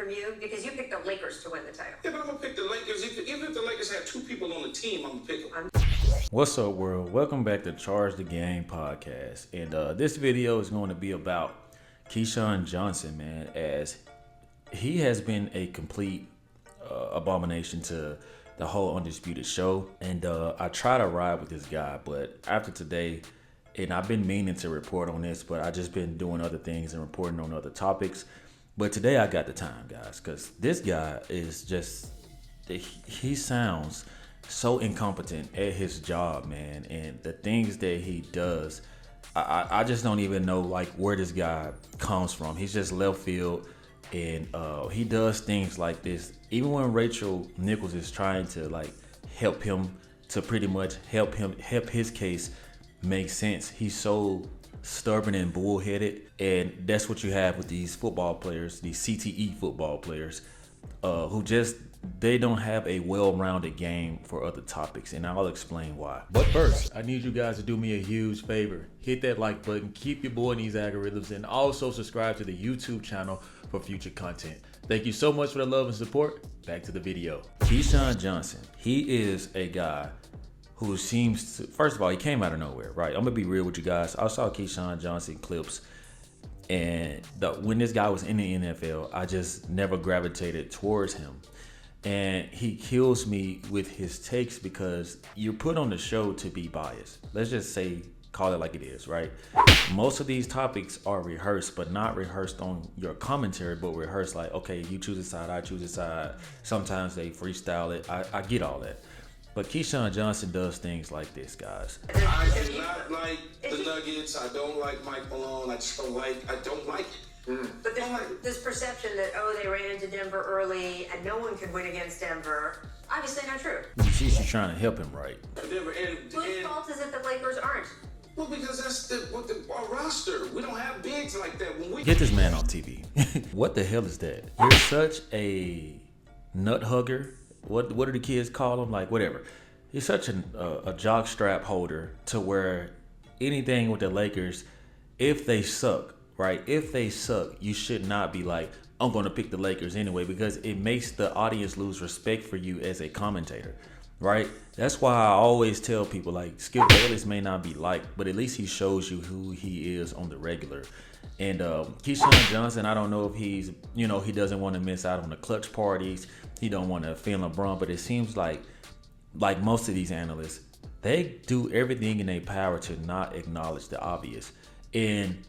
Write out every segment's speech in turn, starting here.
from you because you picked the Lakers to win the title. Yeah, but I'm gonna pick the Lakers. Even if the Lakers have two people on the team, I'm gonna pick them. What's up, world? Welcome back to Charge the Game podcast. And this video is going to be about Keyshawn Johnson, man, as he has been a complete abomination to the whole Undisputed show. And I try to ride with this guy, but after today, and I've been meaning to report on this, but I just been doing other things and reporting on other topics. But today I got the time, guys, because this guy is just, he sounds so incompetent at his job, man. And the things that he does, I just don't even know like where this guy comes from. He's just left field, and he does things like this. Even when Rachel Nichols is trying to like help him to pretty much help his case make sense, he's so stubborn and bullheaded. And that's what you have with these football players, these CTE football players, who just, they don't have a well-rounded game for other topics, and I'll explain why. But first, I need you guys to do me a huge favor. Hit that like button, keep your boy in these algorithms, and also subscribe to the YouTube channel for future content. Thank you so much for the love and support. Back to the video. Keyshawn Johnson, he is a guy who seems to, first of all, he came out of nowhere, right? I'm gonna be real with you guys. I saw Keyshawn Johnson clips, and when this guy was in the NFL, I just never gravitated towards him. And he kills me with his takes because you're put on the show to be biased. Let's just say, call it like it is, right? Most of these topics are rehearsed, but not rehearsed on your commentary, but rehearsed like, okay, you choose a side, I choose a side. Sometimes they freestyle it. I get all that. But Keyshawn Johnson does things like this, guys. I do not like the Nuggets. I don't like Mike Malone. I don't like it. But there's this perception that, oh, they ran into Denver early and no one could win against Denver. Obviously not true. She's trying to help him, right? Whose fault is it the Lakers aren't? Well, because that's our roster. We don't have bigs like that. When we get this man on TV. What the hell is that? You're such a nut hugger. What do the kids call him? Like, whatever. He's such a jock strap holder to where anything with the Lakers, if they suck, right? If they suck, you should not be like, I'm going to pick the Lakers anyway, because it makes the audience lose respect for you as a commentator, right? That's why I always tell people, like, Skip Bayless may not be liked, but at least he shows you who he is on the regular. And Keyshawn Johnson, I don't know if he's, he doesn't want to miss out on the clutch parties. He don't want to offend LeBron, but it seems like most of these analysts, they do everything in their power to not acknowledge the obvious. And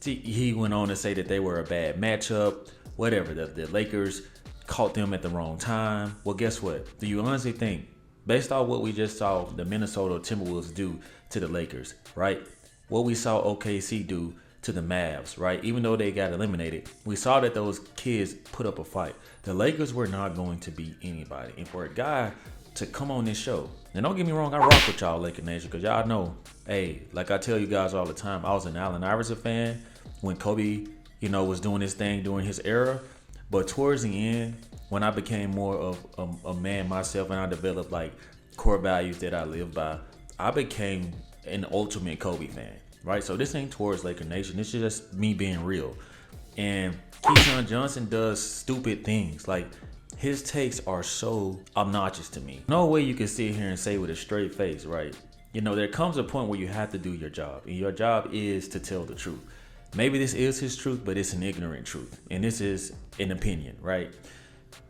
he went on to say that they were a bad matchup, whatever. The Lakers caught them at the wrong time. Well, guess what? Do you honestly think, based on what we just saw the Minnesota Timberwolves do to the Lakers, right? What we saw OKC do to the Mavs, right? Even though they got eliminated, we saw that those kids put up a fight. The Lakers were not going to beat anybody. And for a guy to come on this show, and don't get me wrong, I rock with y'all, Laker Nation, because y'all know, hey, like I tell you guys all the time, I was an Allen Iverson fan when Kobe, was doing his thing during his era. But towards the end, when I became more of a man myself and I developed like core values that I live by, I became an ultimate Kobe fan. Right, so this ain't towards Laker Nation. This is just me being real. And Keyshawn Johnson does stupid things. Like, his takes are so obnoxious to me. No way you can sit here and say with a straight face, right? There comes a point where you have to do your job. And your job is to tell the truth. Maybe this is his truth, but it's an ignorant truth. And this is an opinion, right?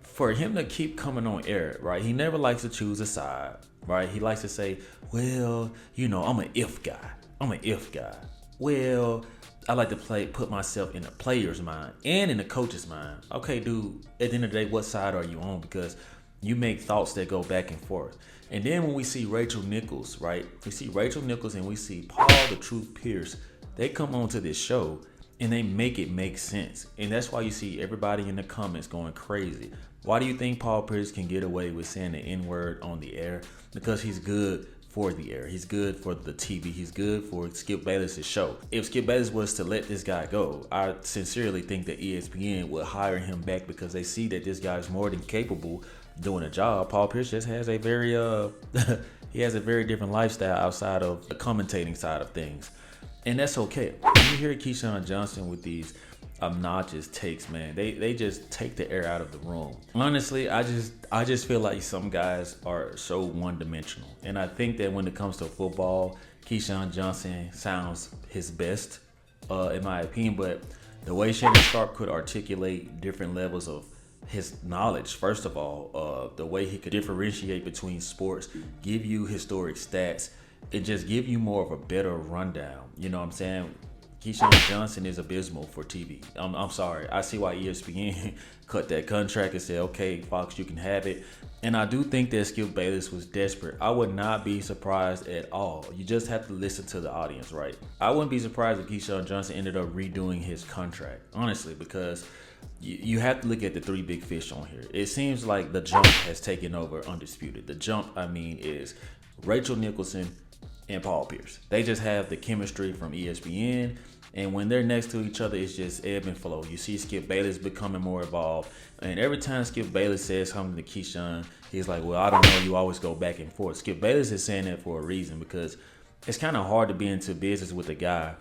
For him to keep coming on air, right? He never likes to choose a side, right? He likes to say, well, I'm an if guy. I'm an if guy. Well, I like to put myself in the player's mind and in the coach's mind. Okay, dude, at the end of the day, what side are you on? Because you make thoughts that go back and forth. And then when we see Rachel Nichols, right? We see Rachel Nichols and we see Paul the Truth Pierce. They come onto this show and they make it make sense. And that's why you see everybody in the comments going crazy. Why do you think Paul Pierce can get away with saying the N-word on the air? Because he's good for the air. He's good for the TV. He's good for Skip Bayless' show. If Skip Bayless was to let this guy go, I sincerely think that ESPN would hire him back because they see that this guy is more than capable doing a job. Paul Pierce just has a very he has a very different lifestyle outside of the commentating side of things. And that's okay. When you hear Keyshawn Johnson with these obnoxious takes, man. They just take the air out of the room. Honestly, I just feel like some guys are so one-dimensional. And I think that when it comes to football, Keyshawn Johnson sounds his best, in my opinion. But the way Shannon Sharp could articulate different levels of his knowledge, first of all, the way he could differentiate between sports, give you historic stats, and just give you more of a better rundown. You know what I'm saying? Keyshawn Johnson is abysmal for TV. I'm sorry. I see why ESPN cut that contract and said, okay, Fox, you can have it. And I do think that Skip Bayless was desperate. I would not be surprised at all. You just have to listen to the audience, right? I wouldn't be surprised if Keyshawn Johnson ended up redoing his contract, honestly, because you have to look at the three big fish on here. It seems like the jump has taken over Undisputed. The jump, I mean, is Rachel Nicholson and Paul Pierce. They just have the chemistry from ESPN. And when they're next to each other, it's just ebb and flow. You see Skip Bayless becoming more involved. And every time Skip Bayless says something to Keyshawn, he's like, well, I don't know. You always go back and forth. Skip Bayless is saying that for a reason, because it's kind of hard to be into business with a guy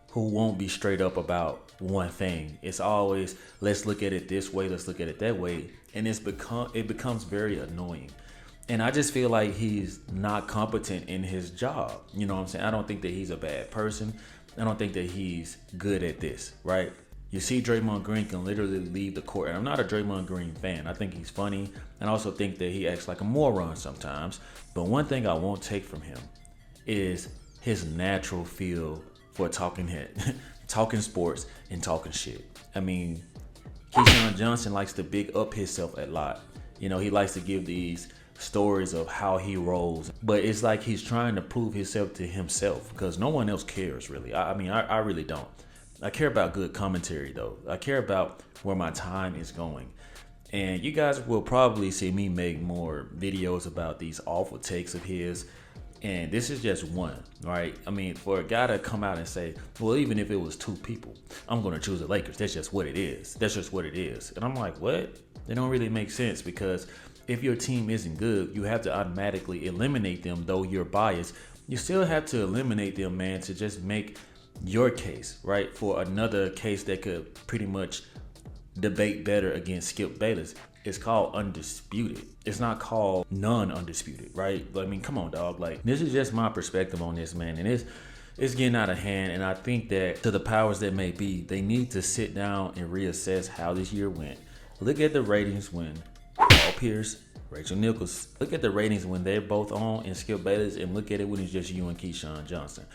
who won't be straight up about one thing. It's always, let's look at it this way, let's look at it that way. And it becomes very annoying. And I just feel like he's not competent in his job. You know what I'm saying? I don't think that he's a bad person. I don't think that he's good at this, right? You see Draymond Green can literally leave the court. And I'm not a Draymond Green fan. I think he's funny. And I also think that he acts like a moron sometimes. But one thing I won't take from him is his natural feel for talking sports and talking shit. I mean, Keyshawn Johnson likes to big up himself a lot. You know, he likes to give these stories of how he rolls, but it's like he's trying to prove himself to himself, because no one else cares really. I really don't. I care about good commentary though. I care about where my time is going. And you guys will probably see me make more videos about these awful takes of his. And this is just one, right? I mean, for a guy to come out and say, well, even if it was two people, I'm going to choose the Lakers. That's just what it is. That's just what it is. And I'm like, what? They don't really make sense, because if your team isn't good, you have to automatically eliminate them. Though you're biased, you still have to eliminate them, man, to just make your case, right? For another case that could pretty much debate better against Skip Bayless. It's called Undisputed. It's not called non-undisputed, right? I mean, come on, dog. Like, this is just my perspective on this, man. And it's getting out of hand. And I think that to the powers that may be, they need to sit down and reassess how this year went. Look at the ratings when Paul Pierce, Rachel Nichols. Look at the ratings when they're both on and Skip Bayless, and look at it when it's just you and Keyshawn Johnson.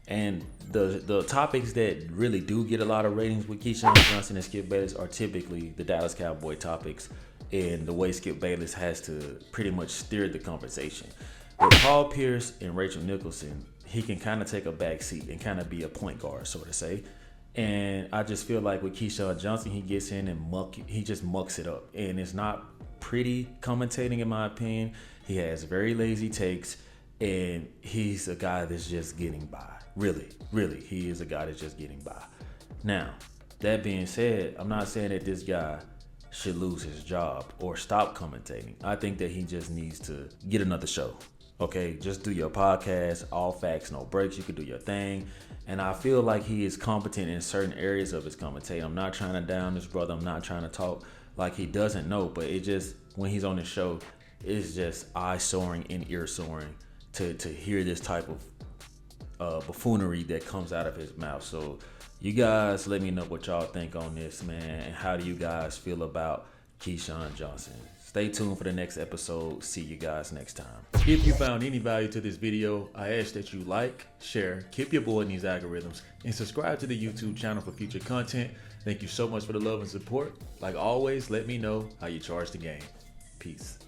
And the topics that really do get a lot of ratings with Keyshawn Johnson and Skip Bayless are typically the Dallas Cowboy topics, and the way Skip Bayless has to pretty much steer the conversation. With Paul Pierce and Rachel Nicholson, he can kind of take a back seat and kind of be a point guard, so to say. And I just feel like with Keyshawn Johnson, he gets in and he just mucks it up. And it's not pretty commentating, in my opinion. He has very lazy takes, and he's a guy that's just getting by. Really, he is a guy that's just getting by. Now, that being said, I'm not saying that this guy should lose his job or stop commentating. I think that he just needs to get another show. Okay, just do your podcast, all facts, no breaks. You can do your thing. And I feel like he is competent in certain areas of his commentating. I'm not trying to down this brother. I'm not trying to talk like he doesn't know, but it just, when he's on the show, it's just eye soaring and ear soaring to hear this type of buffoonery that comes out of his mouth. So you guys let me know what y'all think on this, man. And how do you guys feel about Keyshawn Johnson? Stay tuned for the next episode. See you guys next time. If you found any value to this video, I ask that you like, share, keep your boy in these algorithms, and subscribe to the YouTube channel for future content. Thank you so much for the love and support. Like always, let me know how you charge the game. Peace.